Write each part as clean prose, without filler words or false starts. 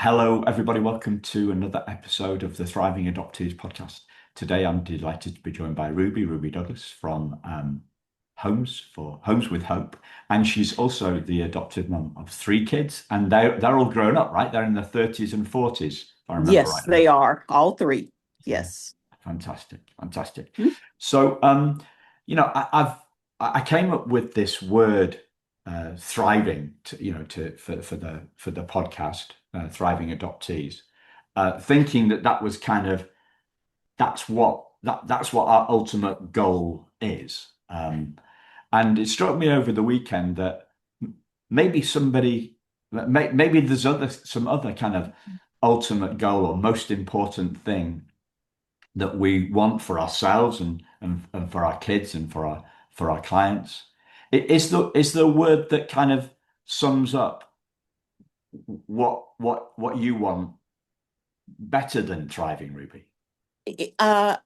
Hello, everybody. Welcome to another episode of the Thriving Adoptees podcast. Today, I'm delighted to be joined by Ruby Douglas from Homes with Hope, and she's also the adoptive mum of three kids, and they're all grown up, right? They're in their 30s and 40s, if I remember Yes, rightly. they are, all three. Yeah, Yes. fantastic, fantastic. Hmm. So, I came up with this word, thriving, for the podcast, thriving adoptees, thinking that was kind of that's what our ultimate goal is. And it struck me over the weekend that maybe maybe there's some other kind of ultimate goal or most important thing that we want for ourselves and for our kids and for our clients. Is the word that kind of sums up what you want better than thriving, Ruby? Uh,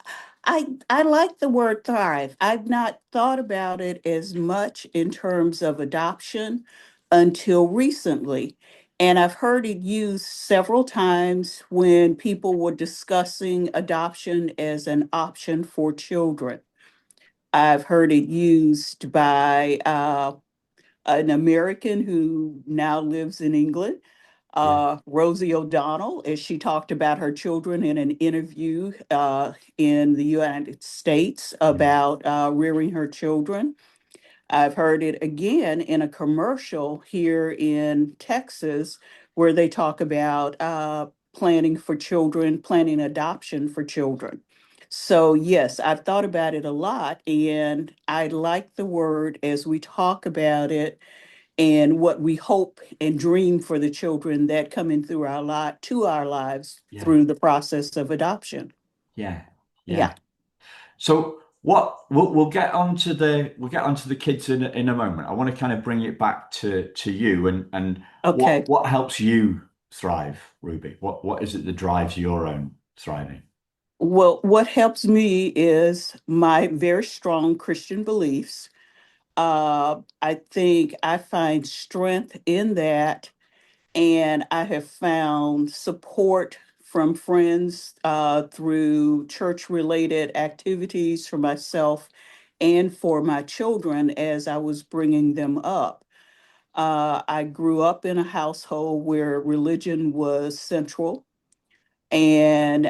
I like the word thrive. I've not thought about it as much in terms of adoption until recently. And I've heard it used several times when people were discussing adoption as an option for children. I've heard it used by an American who now lives in England, Yeah, Rosie O'Donnell, as she talked about her children in an interview in the United States yeah, about rearing her children. I've heard it again in a commercial here in Texas where they talk about planning for children, planning adoption for children. So, yes, I've thought about it a lot, and I like the word as we talk about it and what we hope and dream for the children that come in through our to our lives yeah, through the process of adoption. yeah, yeah. Yeah. So what we'll get onto the kids in a moment. I want to kind of bring it back to you and Okay. what helps you thrive, Ruby? What is it that drives your own thriving? Well, what helps me is my very strong Christian beliefs. I think I find strength in that, and I have found support from friends through church related activities for myself and for my children as I was bringing them up. I grew up in a household where religion was central, and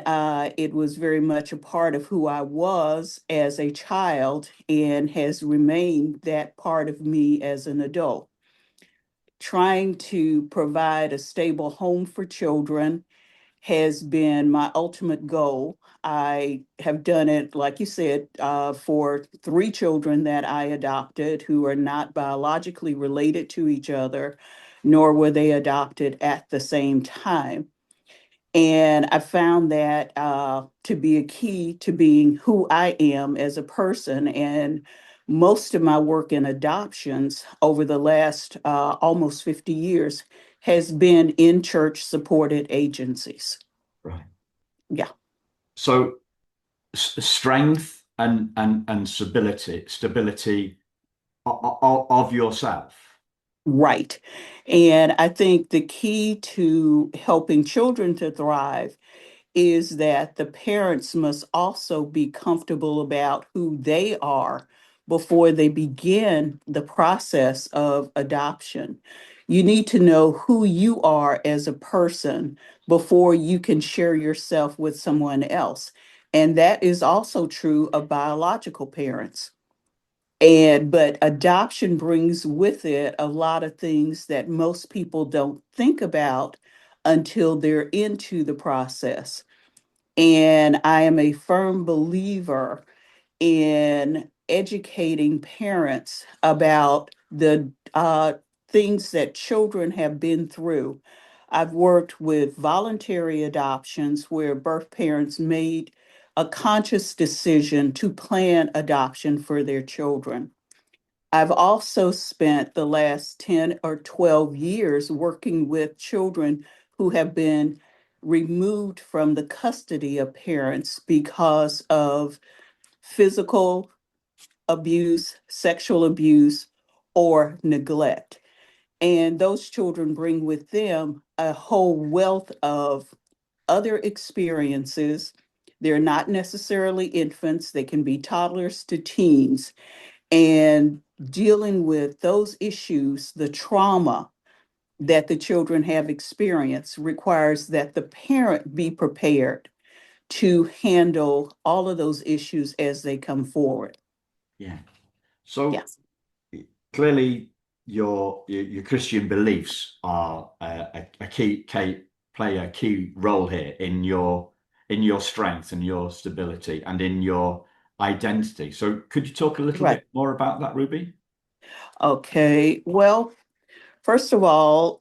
it was very much a part of who I was as a child and has remained that part of me as an adult. Trying to provide a stable home for children has been my ultimate goal. I have done it, like you said, for three children that I adopted who are not biologically related to each other, nor were they adopted at the same time. And I found that to be a key to being who I am as a person. And most of my work in adoptions over the last almost 50 years has been in church supported agencies. Right. Yeah. So strength and stability of yourself. Right. And I think the key to helping children to thrive is that the parents must also be comfortable about who they are before they begin the process of adoption. You need to know who you are as a person before you can share yourself with someone else. And that is also true of biological parents. But adoption brings with it a lot of things that most people don't think about until they're into the process. And I am a firm believer in educating parents about the things that children have been through. I've worked with voluntary adoptions where birth parents made a conscious decision to plan adoption for their children. I've also spent the last 10 or 12 years working with children who have been removed from the custody of parents because of physical abuse, sexual abuse, or neglect. And those children bring with them a whole wealth of other experiences. They're not necessarily infants, they can be toddlers to teens. And dealing with those issues, the trauma that the children have experienced, requires that the parent be prepared to handle all of those issues as they come forward. Yeah. So Yes. clearly, your Christian beliefs are a key play a key role here in your strength and your stability and in your identity. So could you talk a little Right. bit more about that, Ruby? Okay. Well, first of all,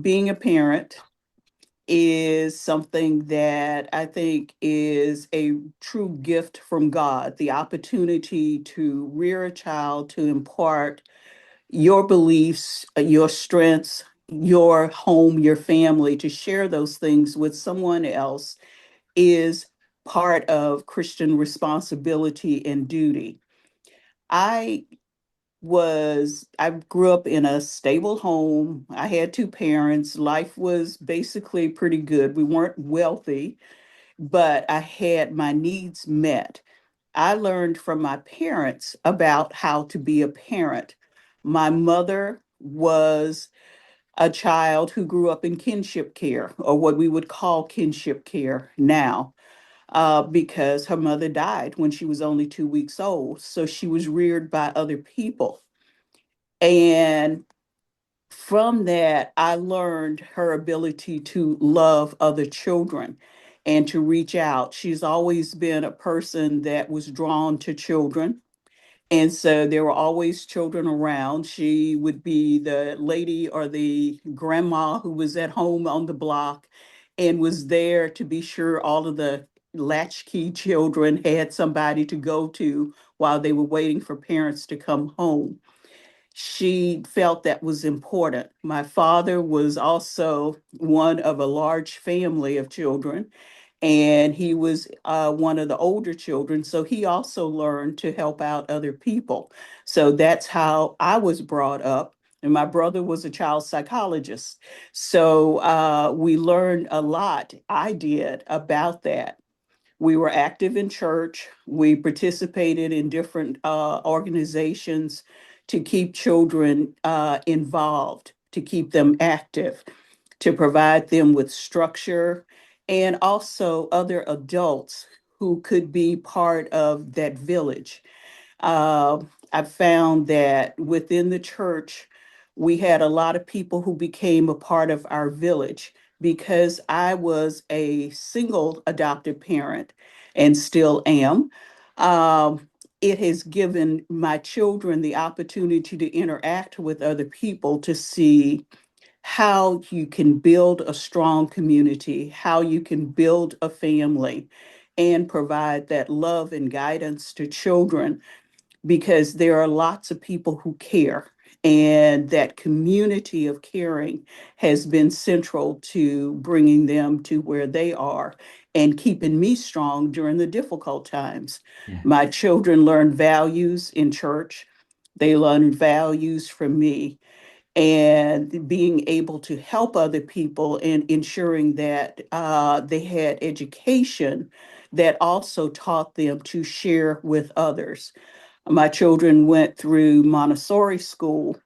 being a parent is something that I think is a true gift from God. The opportunity to rear a child, to impart your beliefs, your strengths, your home, your family, to share those things with someone else is part of Christian responsibility and duty. I I grew up in a stable home. I had two parents. Life was basically pretty good. We weren't wealthy, but I had my needs met. I learned from my parents about how to be a parent. My mother was a child who grew up in kinship care, or what we would call kinship care now, because her mother died when she was only 2 weeks old. So she was reared by other people. And from that, I learned her ability to love other children and to reach out. She's always been a person that was drawn to children. And so there were always children around. She would be the lady or the grandma who was at home on the block and was there to be sure all of the latchkey children had somebody to go to while they were waiting for parents to come home. She felt that was important. My father was also one of a large family of children, and he was one of the older children. So he also learned to help out other people. So that's how I was brought up. And my brother was a child psychologist. So we learned a lot, I did, about that. We were active in church. We participated in different organizations to keep children involved, to keep them active, to provide them with structure, and also other adults who could be part of that village. uh, I found that within the church, we had a lot of people who became a part of our village because I was a single adopted parent and still am. It has given my children the opportunity to interact with other people to see how you can build a strong community, how you can build a family, and provide that love and guidance to children, because there are lots of people who care. And that community of caring has been central to bringing them to where they are and keeping me strong during the difficult times. Yeah, My children learn values in church, they learn values from me, and being able to help other people and ensuring that they had education that also taught them to share with others. My children went through Montessori school,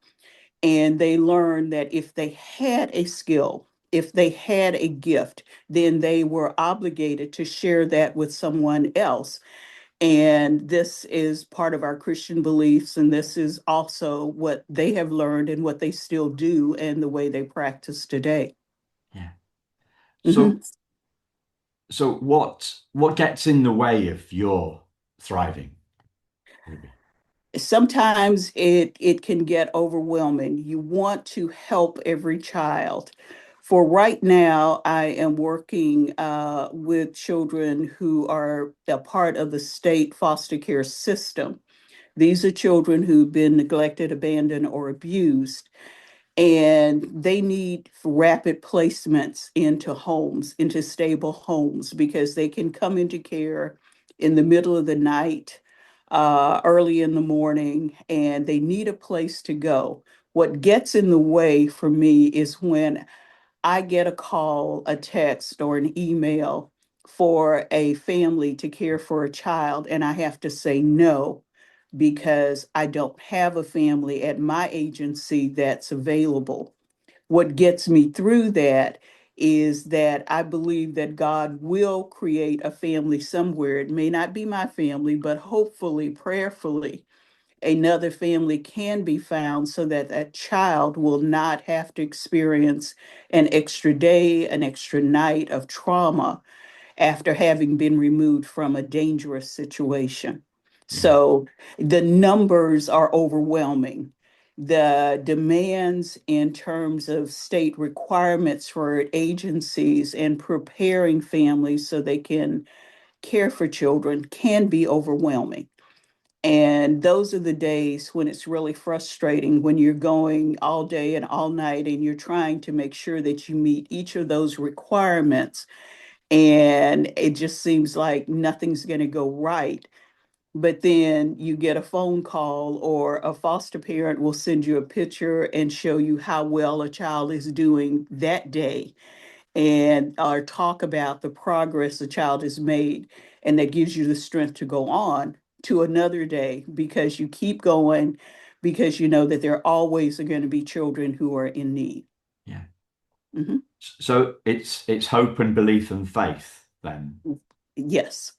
and they learned that if they had a skill, if they had a gift, then they were obligated to share that with someone else. And this is part of our Christian beliefs, and this is also what they have learned and what they still do and the way they practice today. yeah. Mhm. So what gets in the way of your thriving, Ruby? Sometimes it can get overwhelming. You want to help every child. For right now, I am working with children who are a part of the state foster care system. These are children who've been neglected, abandoned, or abused, and they need rapid placements into homes, into stable homes, because they can come into care in the middle of the night, early in the morning, and they need a place to go What gets in the way for me is when I get a call, a text, or an email for a family to care for a child, and I have to say no because I don't have a family at my agency that's available. What gets me through that is that I believe that God will create a family somewhere. It may not be my family, but hopefully, prayerfully, another family can be found so that that child will not have to experience an extra day, an extra night of trauma after having been removed from a dangerous situation. Yeah. So the numbers are overwhelming. The demands in terms of state requirements for agencies and preparing families so they can care for children can be overwhelming. And those are the days when it's really frustrating when you're going all day and all night and you're trying to make sure that you meet each of those requirements. And it just seems like nothing's going to go right. But then you get a phone call, or a foster parent will send you a picture and show you how well a child is doing that day, and or talk about the progress the child has made, and that gives you the strength to go on to another day because you keep going, because you know that there are always going to be children who are in need. Yeah. Mhm. So it's hope and belief and faith then Yes,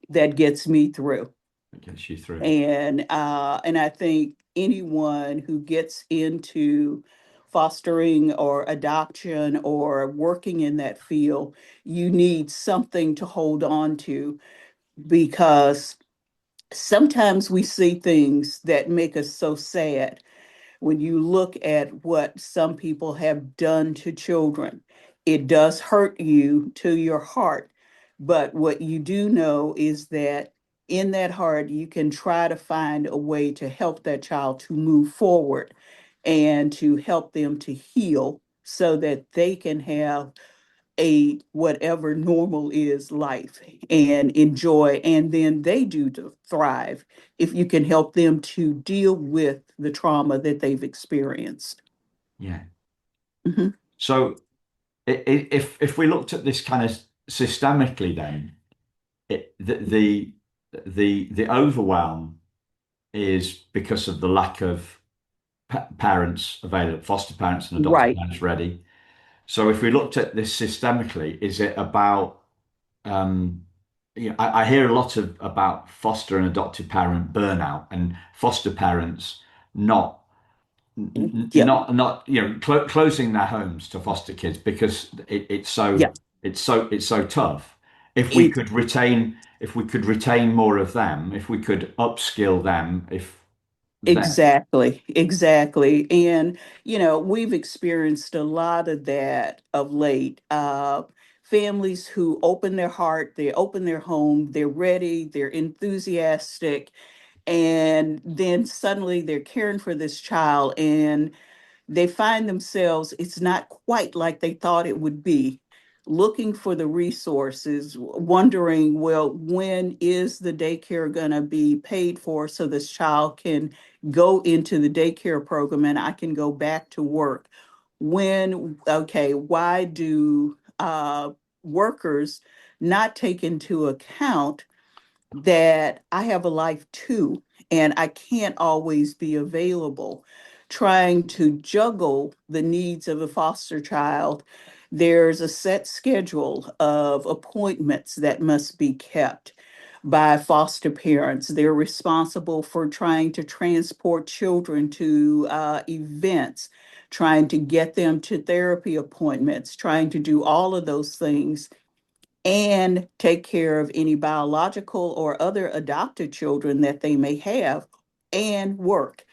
that gets me through. that gets you through. And I think anyone who gets into fostering or adoption or working in that field, you need something to hold on to, because sometimes we see things that make us so sad when you look at what some people have done to children. It does hurt you to your heart. But what you do know is that in that heart, you can try to find a way to help that child to move forward and to help them to heal so that they can have a whatever normal is life and enjoy, and then they do to thrive if you can help them to deal with the trauma that they've experienced. Yeah. Mhm. So if we looked at this kind of systemically, then it, the overwhelm is because of the lack of parents available, foster parents and adoptive Right. parents ready. So if we looked at this systemically, is it about I hear a lot about foster and adoptive parent burnout and foster parents not Yeah. not closing their homes to foster kids because Yeah. it's so tough. If we It could retain more of them, if we could upskill them, if then exactly. And we've experienced a lot of that of late. Families who open their heart, they open their home, they're ready, they're enthusiastic, and then suddenly they're caring for this child, and they find themselves, it's not quite like they thought it would be, looking for the resources, wondering, well, when is the daycare going to be paid for so this child can go into the daycare program and I can go back to work? Okay, why do workers not take into account that I have a life too, and I can't always be available? Trying to juggle the needs of a foster child, there's a set schedule of appointments that must be kept by foster parents. They're responsible for trying to transport children to events, trying to get them to therapy appointments, trying to do all of those things and take care of any biological or other adopted children that they may have and work.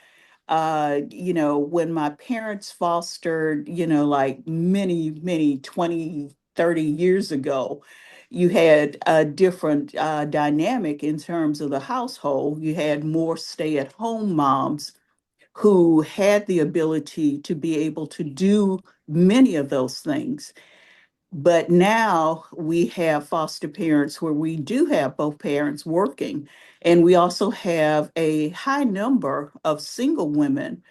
When my parents fostered, like many 20, 30 years ago, you had a different dynamic in terms of the household. You had more stay-at-home moms who had the ability to be able to do many of those things. But now we have foster parents where we do have both parents working. And we also have a high number of single women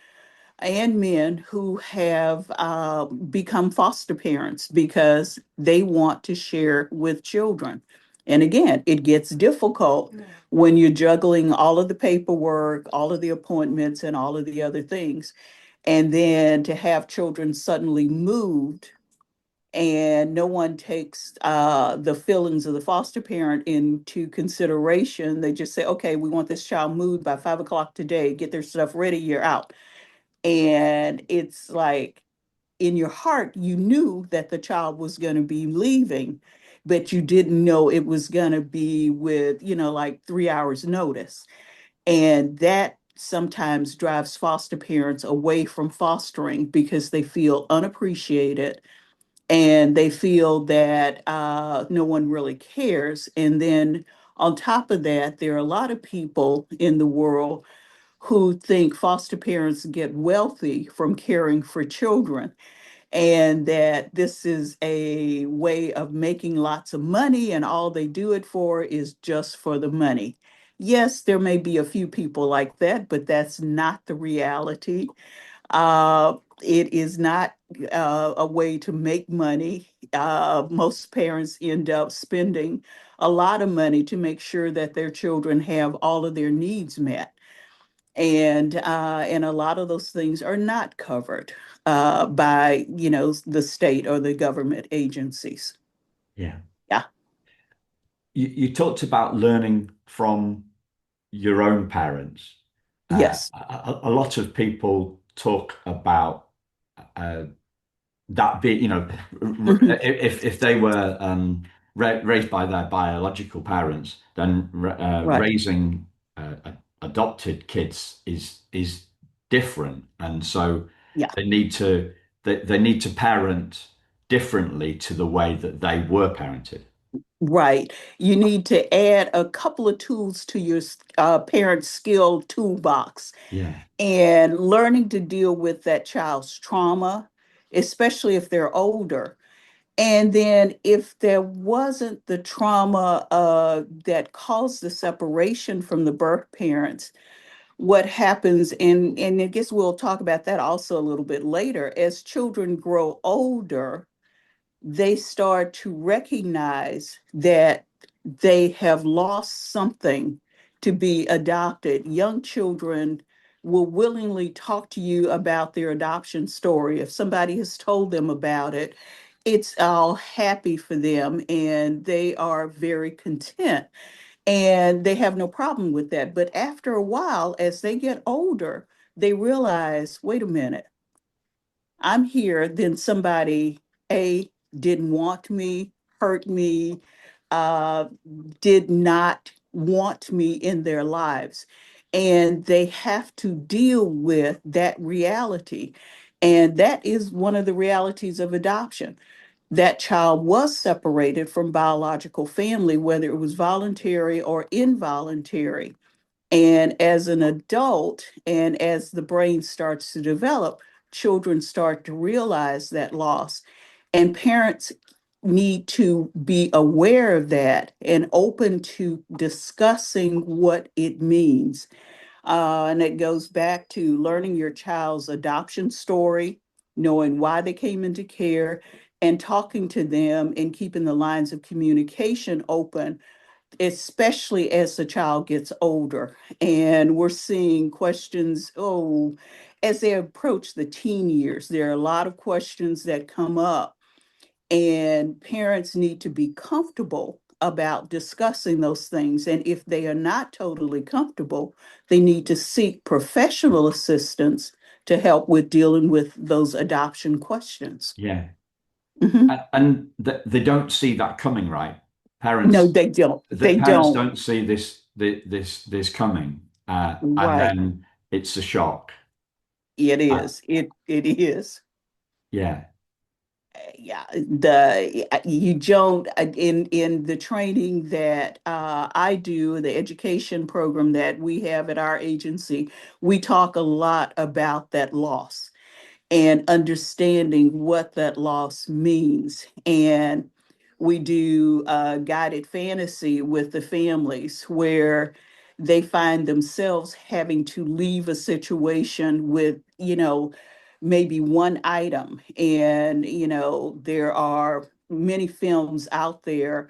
and men who have become foster parents because they want to share with children. And again, it gets difficult when you're juggling all of the paperwork, all of the appointments, and all of the other things. And then to have children suddenly moved and no one takes the feelings of the foster parent into consideration. They just say, okay, we want this child moved by 5 o'clock today, get their stuff ready, you're out. And it's like in your heart, you knew that the child was going to be leaving, but you didn't know it was going to be with, like 3 hours notice. And that sometimes drives foster parents away from fostering because they feel unappreciated and they feel that no one really cares. And then on top of that, there are a lot of people in the world who think foster parents get wealthy from caring for children and that this is a way of making lots of money and all they do it for is just for the money. Yes, there may be a few people like that, but that's not the reality. It is not a way to make money. Most parents end up spending a lot of money to make sure that their children have all of their needs met. And a lot of those things are not covered by, the state or the government agencies. Yeah. Yeah. You talked about learning from your own parents. Yes. A lot of people talk about uh, that be, Mhm. if they were raised by their biological parents, then Right. raising adopted kids is different, and so Yeah. they need to they need to parent differently to the way that they were parented. Right. You need to add a couple of tools to your parent skill toolbox Yeah, and learning to deal with that child's trauma, especially if they're older. And then if there wasn't the trauma that caused the separation from the birth parents, what happens, and I guess we'll talk about that also a little bit later, as children grow older, they start to recognize that they have lost something to be adopted. Young children will willingly talk to you about their adoption story. If somebody has told them about it, it's all happy for them and they are very content and they have no problem with that. But after a while, as they get older, they realize, wait a minute, I'm here, then somebody A didn't want me, hurt me, uh, did not want me in their lives. And they have to deal with that reality. And that is one of the realities of adoption. That child was separated from biological family, whether it was voluntary or involuntary. And as an adult, and as the brain starts to develop, children start to realize that loss. And parents need to be aware of that and open to discussing what it means. And it goes back to learning your child's adoption story, knowing why they came into care, and talking to them and keeping the lines of communication open, especially as the child gets older. And we're seeing questions, as they approach the teen years, there are a lot of questions that come up, and parents need to be comfortable about discussing those things. And if they are not totally comfortable, they need to seek professional assistance to help with dealing with those adoption questions. yeah, Mhm. and they don't see that coming, right? No, Parents they don't. that They parents don't. don't see this coming, and Right. then it's a shock. It Uh, is. It is. yeah, Yeah, the you don't in the training that I do, the education program that we have at our agency, we talk a lot about that loss and understanding what that loss means. And we do guided fantasy with the families where they find themselves having to leave a situation with, maybe one item. And, there are many films out there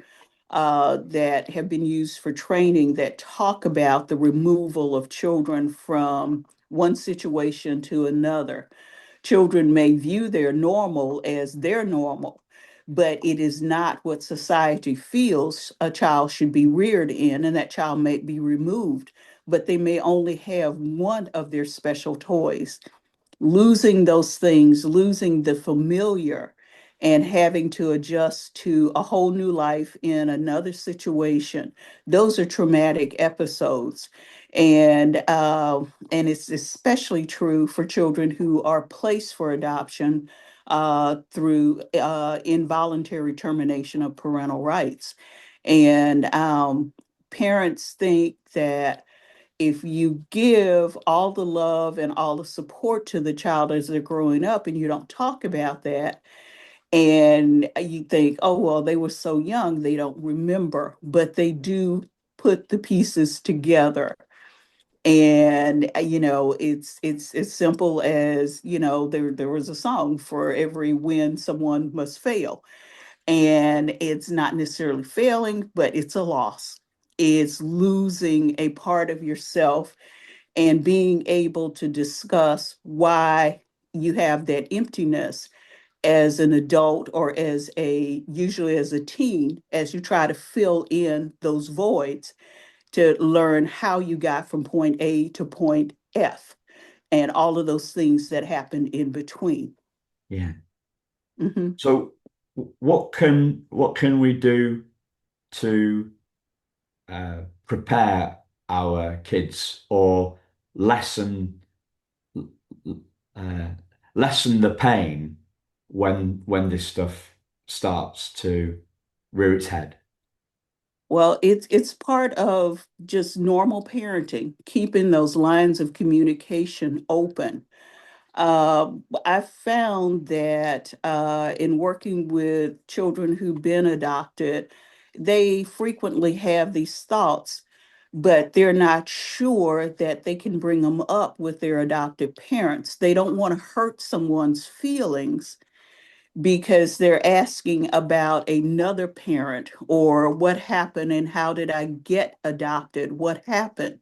that have been used for training that talk about the removal of children from one situation to another. Children may view their normal as their normal, but it is not what society feels a child should be reared in, and that child may be removed, but they may only have one of their special toys. Losing those things, losing the familiar, and having to adjust to a whole new life in another situation. Those are traumatic episodes. And it's especially true for children who are placed for adoption through involuntary termination of parental rights. And parents think that if you give all the love and all the support to the child as they're growing up and you don't talk about that, and you think, oh, well, they were so young, they don't remember, but they do put the pieces together. And it's as simple as, there was a song for every win someone must fail. And it's not necessarily failing, but it's a loss. It's losing a part of yourself and being able to discuss why you have that emptiness as an adult, or as usually as a teen, as you try to fill in those voids to learn how you got from point A to point F and all of those things that happened in between. Yeah. Mhm. So what can we do to prepare our kids, or lessen uh, lessen the pain when this stuff starts to rear its head? Well, it's part of just normal parenting, keeping those lines of communication open. I found that in working with children who've been adopted, they frequently have these thoughts, but they're not sure that they can bring them up with their adoptive parents. They don't want to hurt someone's feelings because they're asking about another parent, or what happened and how did I get adopted? What happened?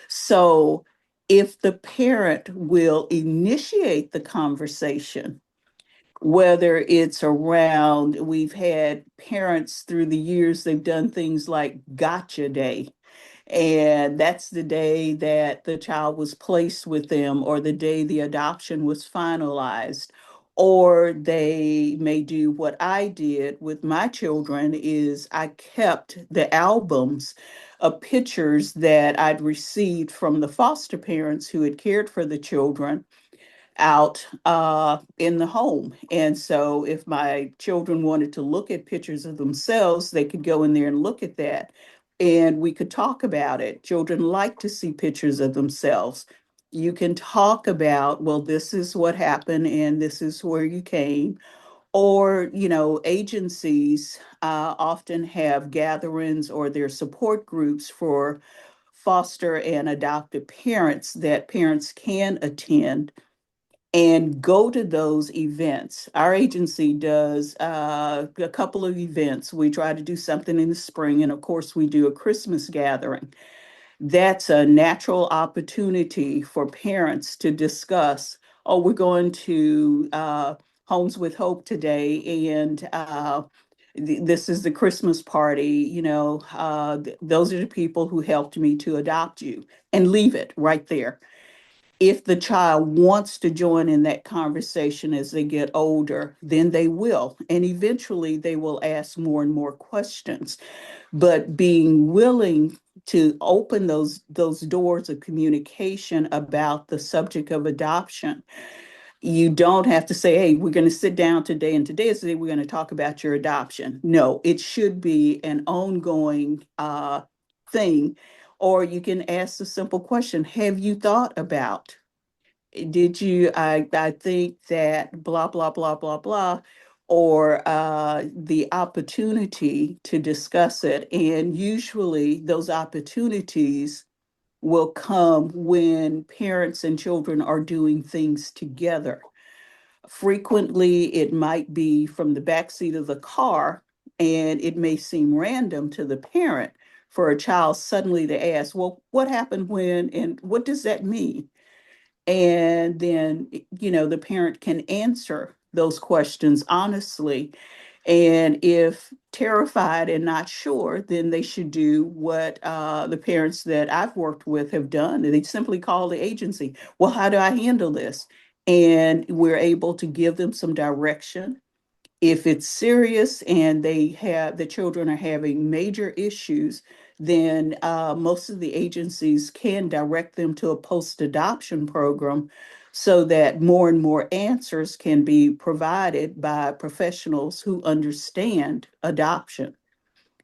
So, if the parent will initiate the conversation, whether it's around, we've had parents through the years, they've done things like gotcha day, and that's the day that the child was placed with them, or the day the adoption was finalized. Or they may do what I did with my children, is I kept the albums of pictures that I'd received from the foster parents who had cared for the children out in the home. And so if my children wanted to look at pictures of themselves, they could go in there and look at that. And we could talk about it. Children like to see pictures of themselves. You can talk about, well, this is what happened and this is where you came. Or, agencies often have gatherings or their support groups for foster and adoptive parents that parents can attend and go to those events. Our agency does a couple of events. We try to do something in the spring, and of course, we do a Christmas gathering. That's a natural opportunity for parents to discuss. Oh, we're going to Homes with Hope today, and this is the Christmas party. Those are the people who helped me to adopt you, and leave it right there. If the child wants to join in that conversation as they get older, then they will. And eventually they will ask more and more questions. But being willing to open those doors of communication about the subject of adoption, you don't have to say, hey, we're going to sit down today and today is the day we're going to talk about your adoption. No, it should be an ongoing thing. Or you can ask the simple question, have you thought about, did you, I think that blah, blah, blah, blah, blah, or the opportunity to discuss it. And usually those opportunities will come when parents and children are doing things together. Frequently, it might be from the backseat of the car, and it may seem random to the parent for a child suddenly to ask, well, what happened when, and what does that mean? And then, the parent can answer those questions honestly. And if terrified and not sure, then they should do what the parents that I've worked with have done. They simply call the agency. Well, how do I handle this? And we're able to give them some direction. If it's serious and the children are having major issues, then most of the agencies can direct them to a post-adoption program so that more and more answers can be provided by professionals who understand adoption.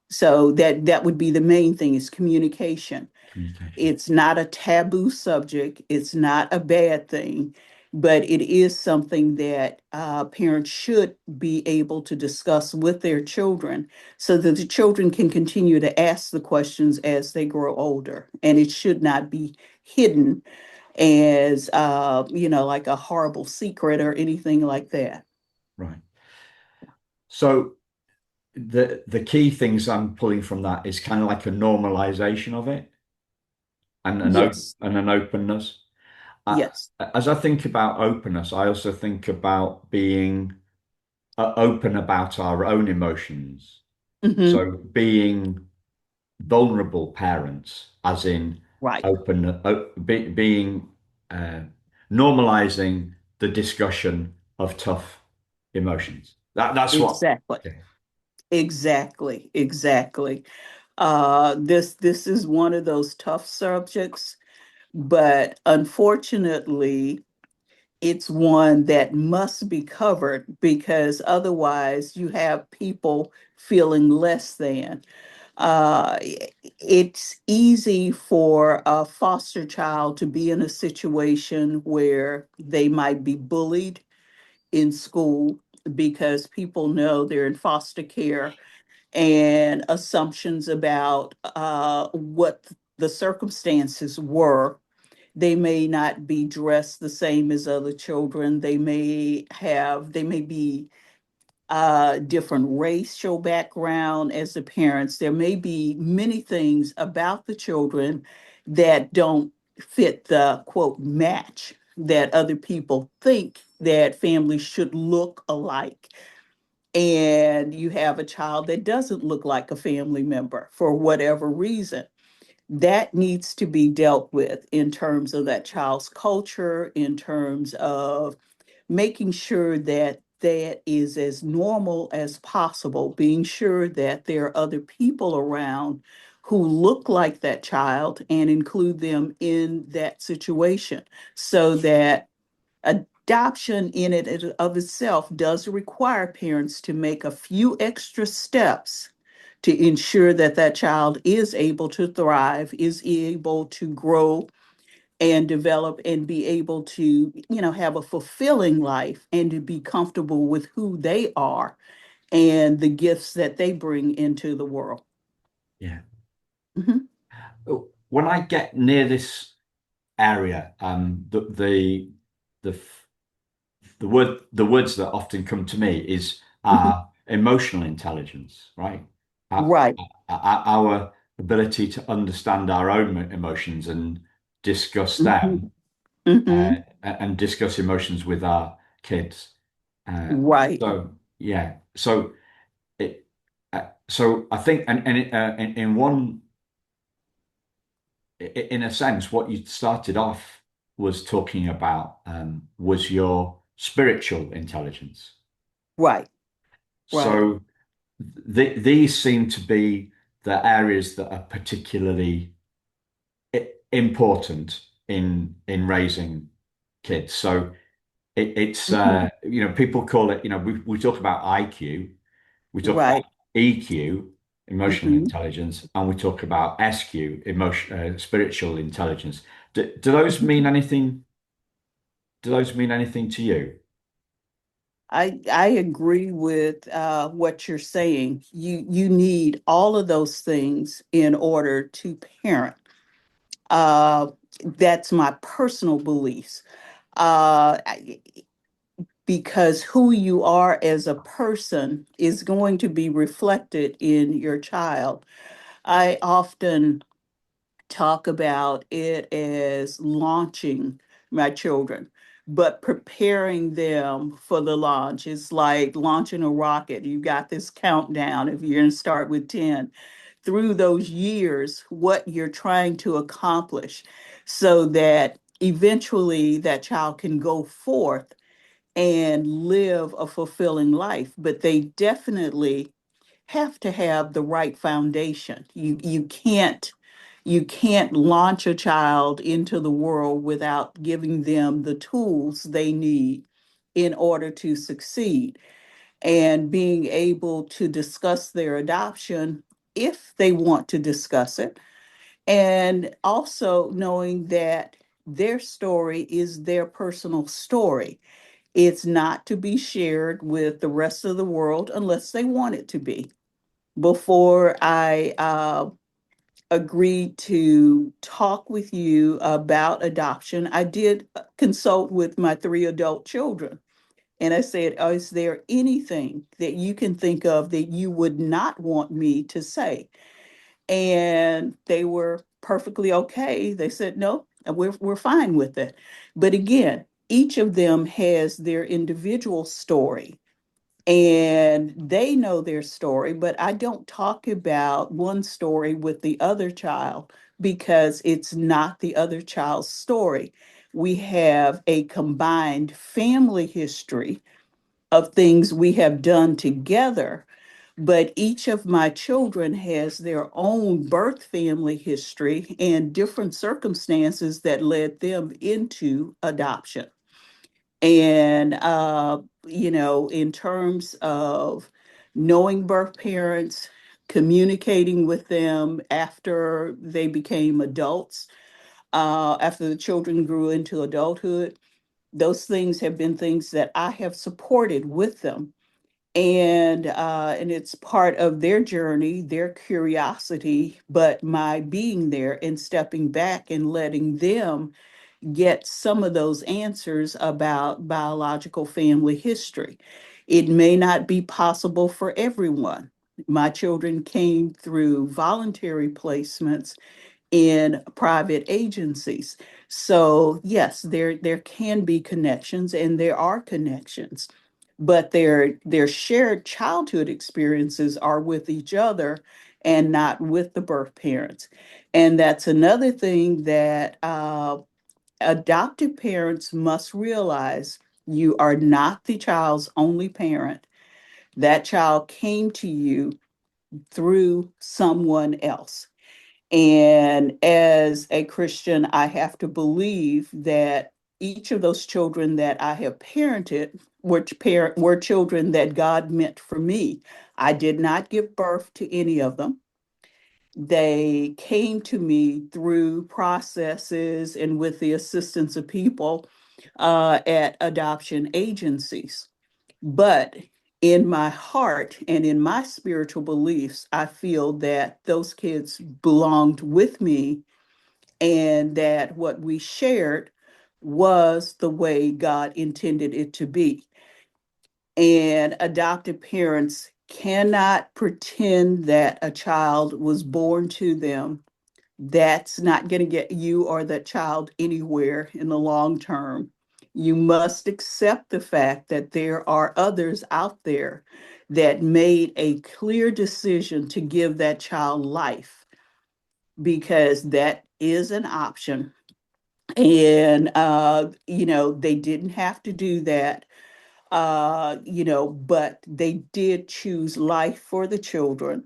So that would be the main thing is communication. Communication. It's not a taboo subject. It's not a bad thing, but it is something that parents should be able to discuss with their children so that the children can continue to ask the questions as they grow older. And it should not be hidden as, like a horrible secret or anything like that. Right. So the key things I'm pulling from that is kind of like a normalization of it and Yes, an openness. I, yes. as I think about openness, I also think about being open about our own emotions. Hmm. So being vulnerable parents, as in Right, being uh, normalizing the discussion of tough emotions. That's what. exactly. Yeah. Exactly, exactly. This is one of those tough subjects, but unfortunately, it's one that must be covered because otherwise you have people feeling less than. Uh, it's easy for a foster child to be in a situation where they might be bullied in school because people know they're in foster care and assumptions about what the circumstances were. They may not be dressed the same as other children. They may be different racial background as the parents. There may be many things about the children that don't fit the quote match that other people think that families should look alike, and you have a child that doesn't look like a family member for whatever reason. That needs to be dealt with in terms of that child's culture, in terms of making sure that that is as normal as possible, being sure that there are other people around who look like that child and include them in that situation so that adoption in it of itself does require parents to make a few extra steps to ensure that that child is able to thrive, is able to grow and develop and be able to, have a fulfilling life and to be comfortable with who they are and the gifts that they bring into the world. Yeah. Mhm, When I get near this area, the the words that often come to me is mhm. emotional intelligence, right? Our, Right. our ability to understand our own emotions and discuss Hmm. them, Hmm. and discuss emotions with our kids. Uh, Right. so yeah, it, so I think, in one, in a sense, what you started off was talking about was your spiritual intelligence. Right. Right. So these seem to be the areas that are particularly important in raising kids. So it's Hmm. people call it, we talk about IQ, we talk about Right. EQ, emotional Hmm. intelligence, and we talk about SQ, spiritual intelligence. Do those mean Hmm. anything? Do those mean anything to you? I agree with what you're saying. You need all of those things in order to parent. Uh, that's my personal beliefs. Uh, because who you are as a person is going to be reflected in your child. I often talk about it as launching my children, but preparing them for the launch. It's like launching a rocket. You got this countdown if you're going to start with 10. Through those years, what you're trying to accomplish so that eventually that child can go forth and live a fulfilling life. But they definitely have to have the right foundation. You can't launch a child into the world without giving them the tools they need in order to succeed, and being able to discuss their adoption if they want to discuss it, and also knowing that their story is their personal story. It's not to be shared with the rest of the world unless they want it to be. Before I agreed to talk with you about adoption, I did consult with my three adult children. And I said, is there anything that you can think of that you would not want me to say? And they were perfectly okay. They said, no, we're fine with it. But again, each of them has their individual story and they know their story, but I don't talk about one story with the other child because it's not the other child's story. We have a combined family history of things we have done together, but each of my children has their own birth family history and different circumstances that led them into adoption. And, in terms of knowing birth parents, communicating with them after they became adults, after the children grew into adulthood, those things have been things that I have supported with them. And it's part of their journey, their curiosity, but my being there and stepping back and letting them get some of those answers about biological family history. It may not be possible for everyone. My children came through voluntary placements in private agencies. So yes, there can be connections and there are connections, but their shared childhood experiences are with each other and not with the birth parents. And that's another thing that adoptive parents must realize: you are not the child's only parent. That child came to you through someone else. And as a Christian, I have to believe that each of those children that I have parented were children that God meant for me. I did not give birth to any of them. They came to me through processes and with the assistance of people at adoption agencies. But in my heart and in my spiritual beliefs, I feel that those kids belonged with me and that what we shared was the way God intended it to be. And adoptive parents cannot pretend that a child was born to them. That's not going to get you or that child anywhere in the long term. You must accept the fact that there are others out there that made a clear decision to give that child life, because that is an option. And, they didn't have to do that, but they did choose life for the children.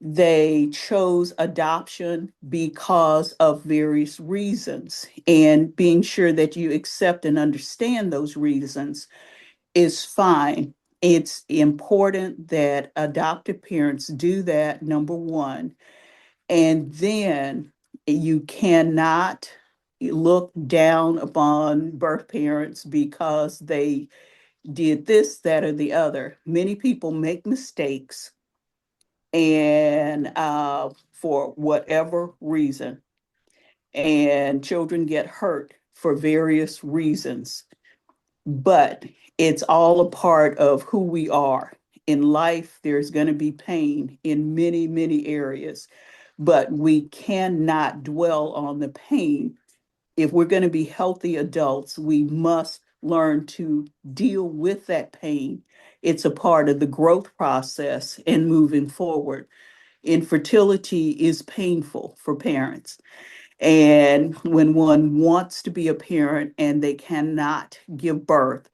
They chose adoption because of various reasons, and being sure that you accept and understand those reasons is fine. It's important that adoptive parents do that, number one. And then you cannot look down upon birth parents because they did this, that, or the other. Many people make mistakes, and for whatever reason. and children get hurt for various reasons, but it's all a part of who we are. In life, there's going to be pain in many, many areas, but we cannot dwell on the pain. If we're going to be healthy adults, we must learn to deal with that pain. It's a part of the growth process and moving forward. Infertility is painful for parents. And when one wants to be a parent and they cannot give birth,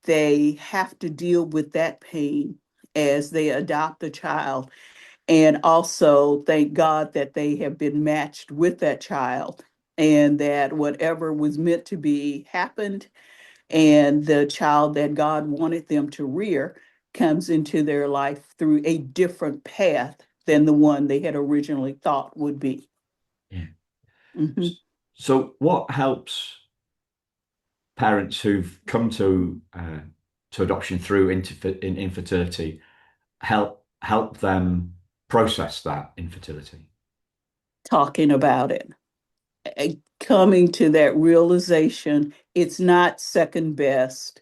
they have to deal with that pain as they adopt a child. And also thank God that they have been matched with that child and that whatever was meant to be happened, and the child that God wanted them to rear comes into their life through a different path than the one they had originally thought would be. Yeah. Mhm. So, what helps parents who've come to adoption through infertility help them process that infertility? Talking about it, coming to that realization, it's not second best.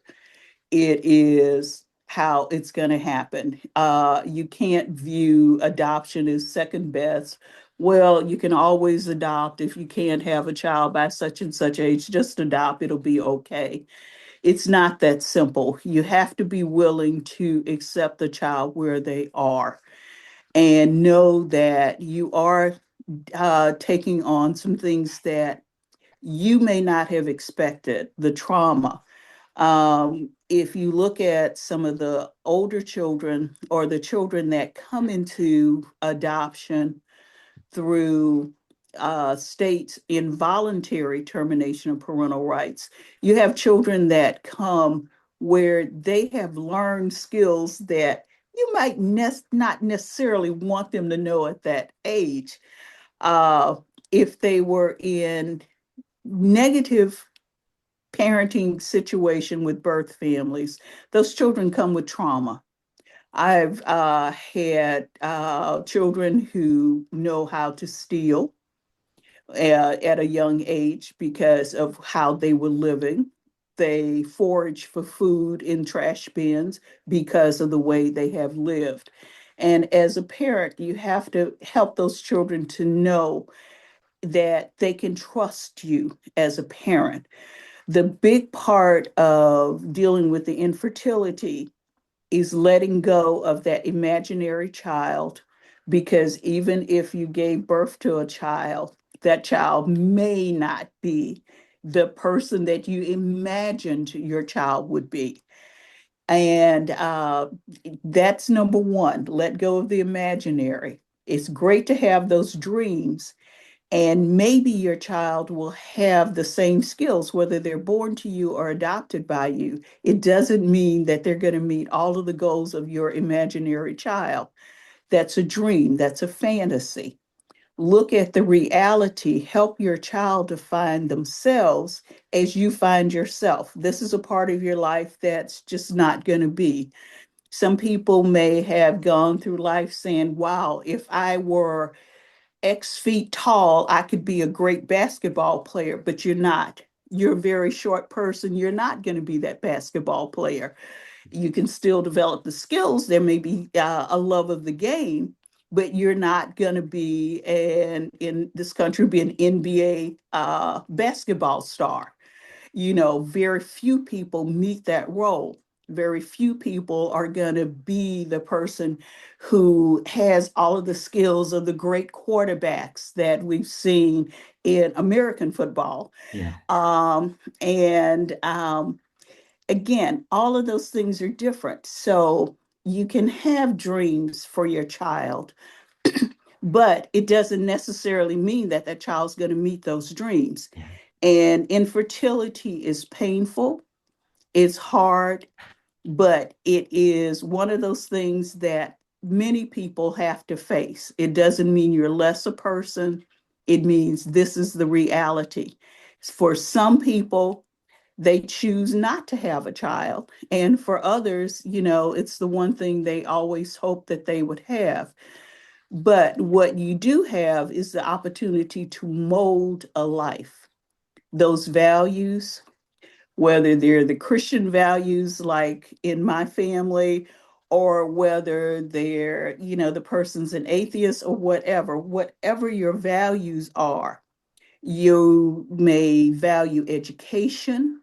It is how it's going to happen. You can't view adoption as second best. Well, you can always adopt if you can't have a child by such and such age, just adopt, it'll be okay. It's not that simple. You have to be willing to accept the child where they are and know that you are taking on some things that you may not have expected, the trauma. If you look at some of the older children or the children that come into adoption through states' involuntary termination of parental rights, you have children that come where they have learned skills that you might not necessarily want them to know at that age. Uh, if they were in negative parenting situation with birth families, those children come with trauma. I've had children who know how to steal at a young age because of how they were living. They forage for food in trash bins because of the way they have lived. And as a parent, you have to help those children to know that they can trust you as a parent. The big part of dealing with the infertility is letting go of that imaginary child, because even if you gave birth to a child, that child may not be the person that you imagined your child would be. And that's number one, let go of the imaginary. It's great to have those dreams, and maybe your child will have the same skills, whether they're born to you or adopted by you. It doesn't mean that they're going to meet all of the goals of your imaginary child. That's a dream, that's a fantasy. Look at the reality, help your child to find themselves as you find yourself. This is a part of your life that's just not going to be. Some people may have gone through life saying, wow, if I were X feet tall, I could be a great basketball player, but you're not. You're a very short person. You're not going to be that basketball player. You can still develop the skills. There may be a love of the game, but you're not going to be in this country be an NBA basketball star. You know, very few people meet that role. Very few people are going to be the person who has all of the skills of the great quarterbacks that we've seen in American football. Yeah, And again, all of those things are different. So you can have dreams for your child, but it doesn't necessarily mean that that child's going to meet those dreams. yeah, And infertility is painful, it's hard, but it is one of those things that many people have to face. It doesn't mean you're less a person, it means this is the reality. For some people, they choose not to have a child. And for others, you know, it's the one thing they always hope that they would have. But what you do have is the opportunity to mold a life. Those values, whether they're the Christian values like in my family, or whether they're, the person's an atheist or whatever your values are, you may value education.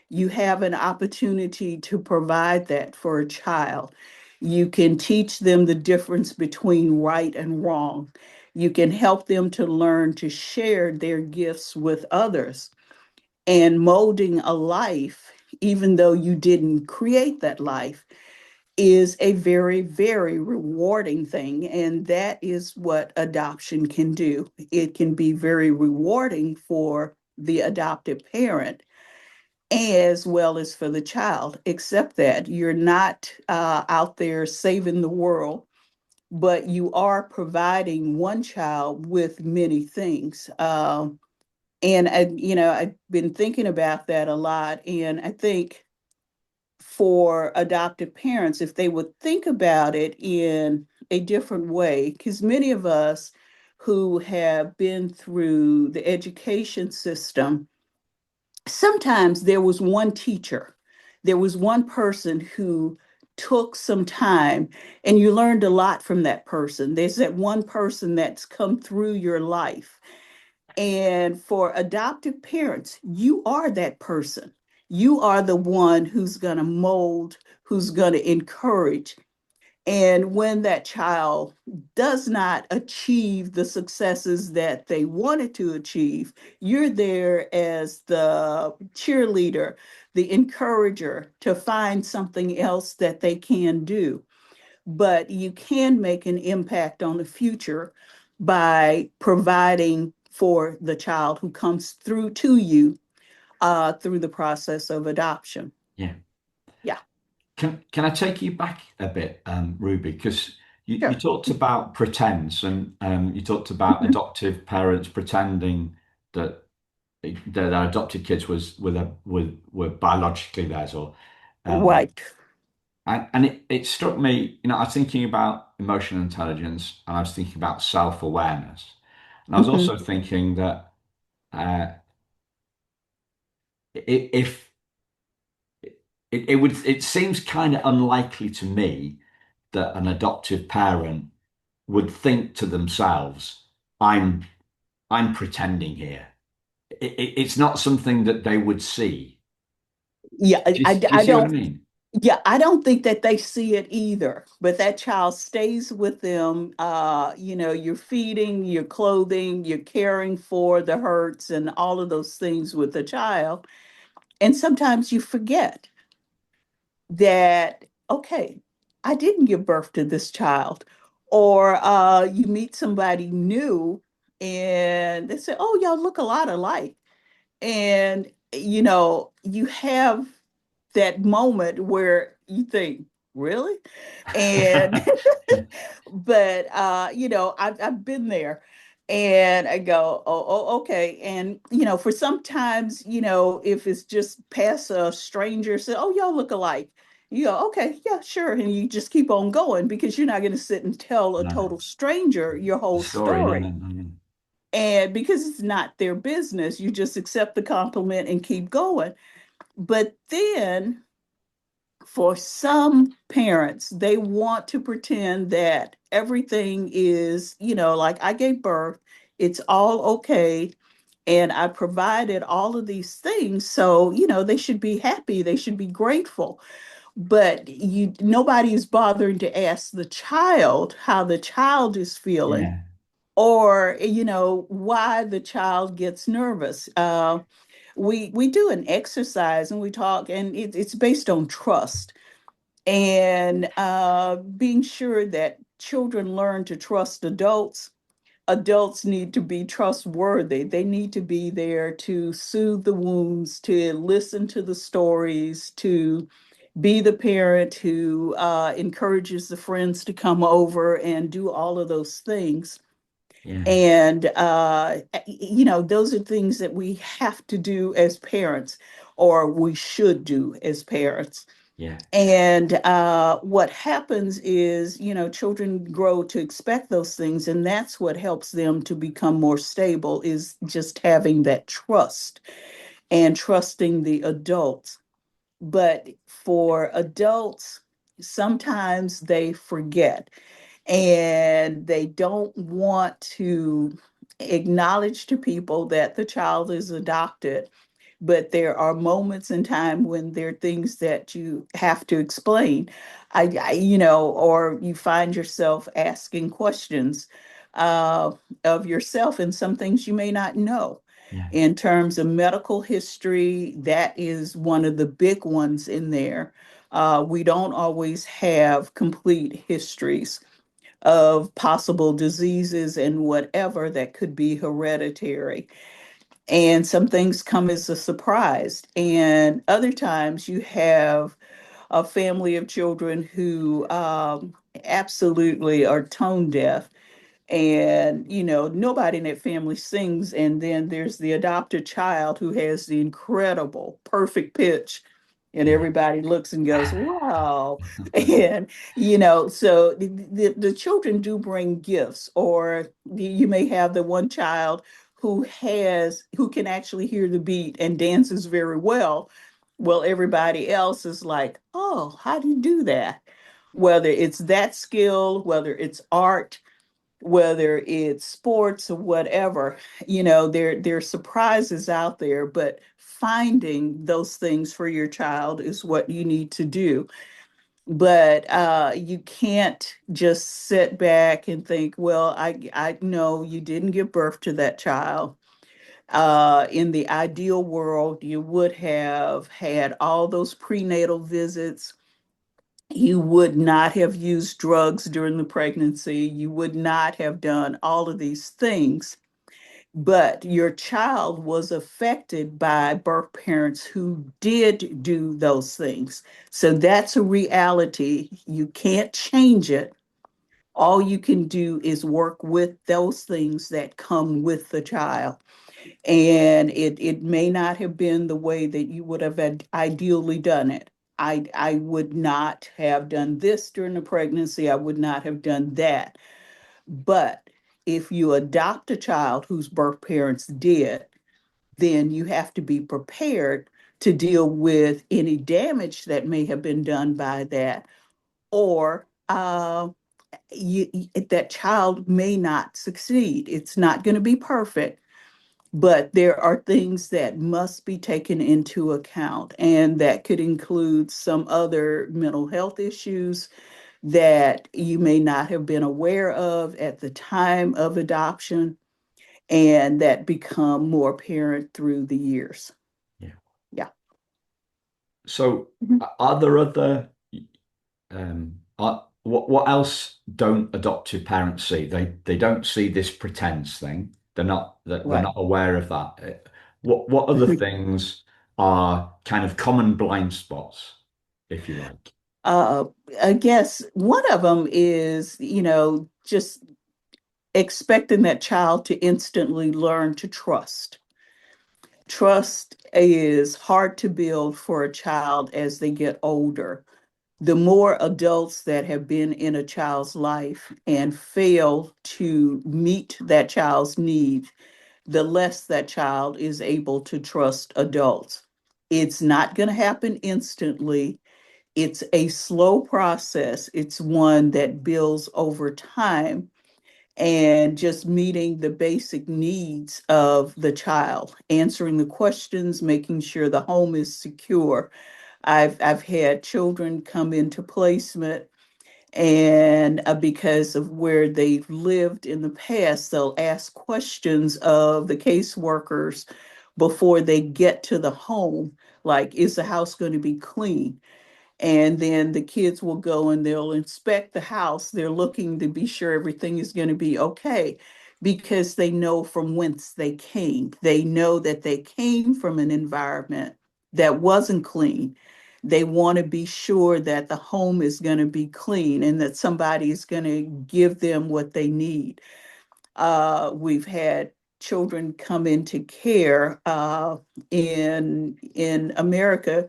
You have an opportunity to provide that for a child. You can teach them the difference between right and wrong. You can help them to learn to share their gifts with others. And molding a life, even though you didn't create that life, is a very, very rewarding thing. And that is what adoption can do. It can be very rewarding for the adoptive parent as well as for the child, except that you're not out there saving the world, but you are providing one child with many things. I've been thinking about that a lot. And I think for adoptive parents, if they would think about it in a different way, because many of us who have been through the education system, sometimes there was one teacher, there was one person who took some time and you learned a lot from that person. There's that one person that's come through your life. And for adoptive parents, you are that person. You are the one who's going to mold, who's going to encourage. And when that child does not achieve the successes that they wanted to achieve, you're there as the cheerleader, the encourager to find something else that they can do. But you can make an impact on the future by providing for the child who comes through to you through the process of adoption. Yeah. Yeah, Can I take you back a bit, Ruby? Because you sure. talked about pretense and you talked about Mhm. adoptive parents pretending that their adopted kids were biologically theirs, or um, Right. and it struck me. I was thinking about emotional intelligence, and I was thinking about self-awareness, and I was Mhm. also thinking that uh, if it seems kind of unlikely to me that an adoptive parent would think to themselves, I'm I'm pretending here. It's not something that they would see. Yeah, Do you I see what I don't. mean? Yeah, I don't think that they see it either. But that child stays with them. You're feeding, you're clothing, you're caring for the hurts and all of those things with the child. And sometimes you forget that, okay, I didn't give birth to this child. Or you meet somebody new and they say, oh, y'all look a lot alike. And, you have that moment where you think, really? And but I've been there and I go, okay. And for sometimes, if it's just past a stranger, say, oh, y'all look alike. You go, okay, yeah, sure. And you just keep on going because you're not going to sit and tell a No, total stranger your the whole story. No, no, story. no, no. And because it's not their business, you just accept the compliment and keep going. But then for some parents, they want to pretend that everything is, like I gave birth, it's all okay. And I provided all of these things. So, they should be happy, they should be grateful. But nobody is bothering to ask the child how the child is feeling Yeah, or, why the child gets nervous. We do an exercise and we talk, and it's based on trust and being sure that children learn to trust adults. Adults need to be trustworthy. They need to be there to soothe the wounds, to listen to the stories, to be the parent who encourages the friends to come over and do all of those things. yeah, And, those are things that we have to do as parents, or we should do as parents. Yeah. And what happens is, children grow to expect those things, and that's what helps them to become more stable, is just having that trust and trusting the adults. But for adults, sometimes they forget and they don't want to acknowledge to people that the child is adopted, but there are moments in time when there are things that you have to explain. Or you find yourself asking questions uh, of yourself, and some things you may not know. Yeah. In terms of medical history, that is one of the big ones in there. We don't always have complete histories of possible diseases and whatever that could be hereditary. And some things come as a surprise. And other times you have a family of children who absolutely are tone deaf, and nobody in that family sings, and then there's the adopted child who has the incredible perfect pitch, and Yeah. everybody looks and goes, wow. And so the children do bring gifts, or you may have the one child who can actually hear the beat and dances very well. Well, everybody else is like, oh, how do you do that? Whether it's that skill, whether it's art, whether it's sports or whatever, there are surprises out there, but finding those things for your child is what you need to do. But you can't just sit back and think, well, I know you didn't give birth to that child. In the ideal world, you would have had all those prenatal visits. You would not have used drugs during the pregnancy. You would not have done all of these things. But your child was affected by birth parents who did do those things. So that's a reality. You can't change it. All you can do is work with those things that come with the child. And it may not have been the way that you would have ideally done it. I would not have done this during the pregnancy. I would not have done that. But if you adopt a child whose birth parents did, then you have to be prepared to deal with any damage that may have been done by that, or that child may not succeed. It's not going to be perfect, but there are things that must be taken into account, and that could include some other mental health issues that you may not have been aware of at the time of adoption, and that become more apparent through the years. Yeah. Yeah. So, Mhm. are there other what else don't adoptive parents see? They don't see this pretense thing. They're Right. not aware of that. What other things are kind of common blind spots, if you like? uh, I guess one of them is, just expecting that child to instantly learn to trust. Trust is hard to build for a child as they get older. The more adults that have been in a child's life and fail to meet that child's needs, the less that child is able to trust adults. It's not going to happen instantly. It's a slow process. It's one that builds over time, and just meeting the basic needs of the child, answering the questions, making sure the home is secure. I've had children come into placement, and because of where they've lived in the past, they'll ask questions of the caseworkers before they get to the home, like, is the house going to be clean? And then the kids will go and they'll inspect the house. They're looking to be sure everything is going to be okay, because they know from whence they came. They know that they came from an environment that wasn't clean. They want to be sure that the home is going to be clean and that somebody is going to give them what they need. We've had children come into care in America.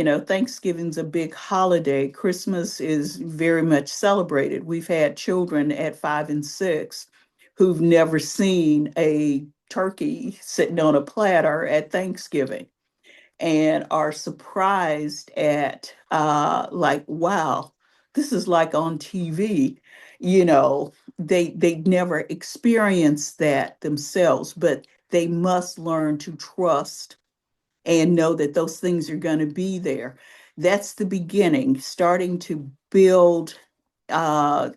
Thanksgiving's a big holiday. Christmas is very much celebrated. We've had children at 5 and 6 who've never seen a turkey sitting on a platter at Thanksgiving and are surprised at, like, wow, this is like on TV. They never experienced that themselves, but they must learn to trust and know that those things are going to be there. That's the beginning, starting to build uh,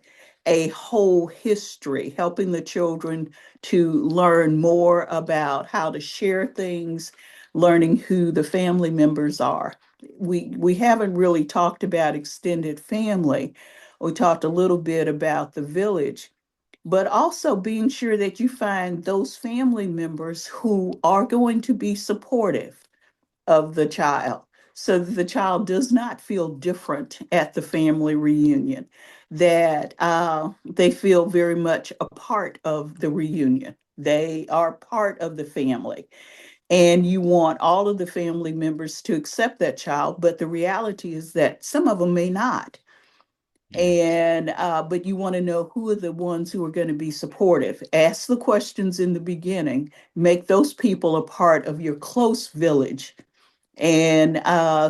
a whole history, helping the children to learn more about how to share things, learning who the family members are. We haven't really talked about extended family. We talked a little bit about the village, but also being sure that you find those family members who are going to be supportive of the child so that the child does not feel different at the family reunion, that they feel very much a part of the reunion. They are part of the family. And you want all of the family members to accept that child, but the reality is that some of them may not. Yeah. And but you want to know who are the ones who are going to be supportive. Ask the questions in the beginning. Make those people a part of your close village, and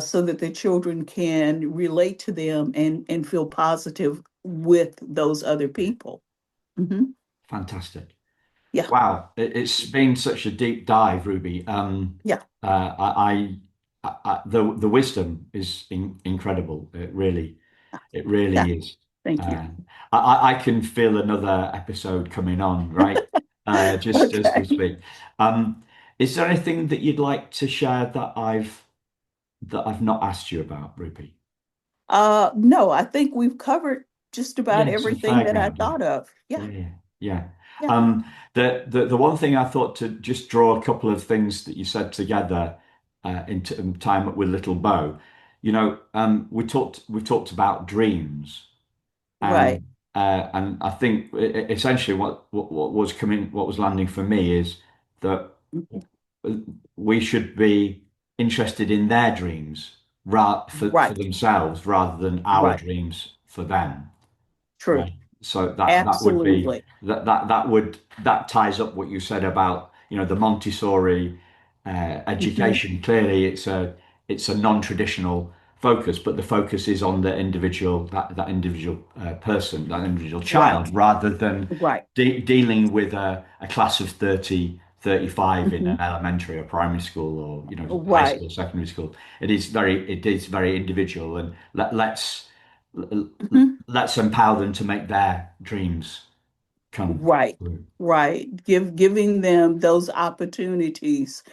so that the children can relate to them and feel positive with those other Yeah. people. Hmm. Fantastic. Yeah, Wow, it's been such a deep dive, Ruby. yeah, The wisdom is incredible. It yeah. really is. Thank you. Uh, I can feel another episode coming on, right? Just as we Okay. speak. Um, is there anything that you'd like to share that I've not asked you about, Ruby? No, I think we've covered just about Yeah, some everything fair that I ground. Yeah. thought of. Yeah, Yeah, yeah, yeah. yeah, The one thing I thought to just draw a couple of things that you said together in time with Little Bo. We've talked about dreams, right. and I think essentially what was landing for me is that we should be interested in their dreams for Right, themselves rather than our right. dreams for them. True. Right. So that would be Absolutely. that ties up what you said about, the Montessori Hmm. education. Clearly, it's a non-traditional focus, but the focus is on the individual that individual person, that individual Right, child, rather than right. dealing with a class of 30, 35 in Hmm. an elementary or primary school or high Right. school, secondary school. It is very individual, and Hmm. let's empower them to make their dreams come Right, true. right. Giving them those opportunities,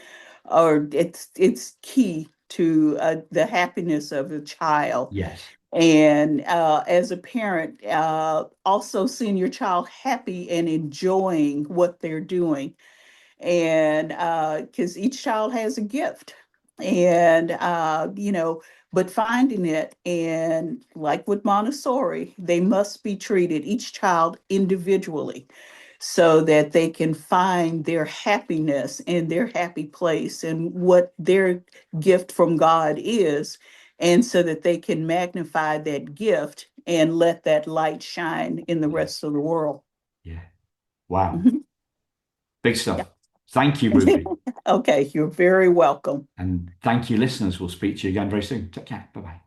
or it's key to the happiness of a child. Yes, And as a parent, also seeing your child happy and enjoying what they're doing, and because each child has a gift, and but finding it, and like with Montessori, they must be treated each child individually so that they can find their happiness and their happy place and what their gift from God is, and so that they can magnify that gift and let that light shine in the yeah, rest of the world. yeah. Wow, Mhm. big Yeah. stuff. Thank you, Ruby. Okay, you're very welcome. And thank you, listeners. We'll speak to you again very soon. Take care. Bye bye.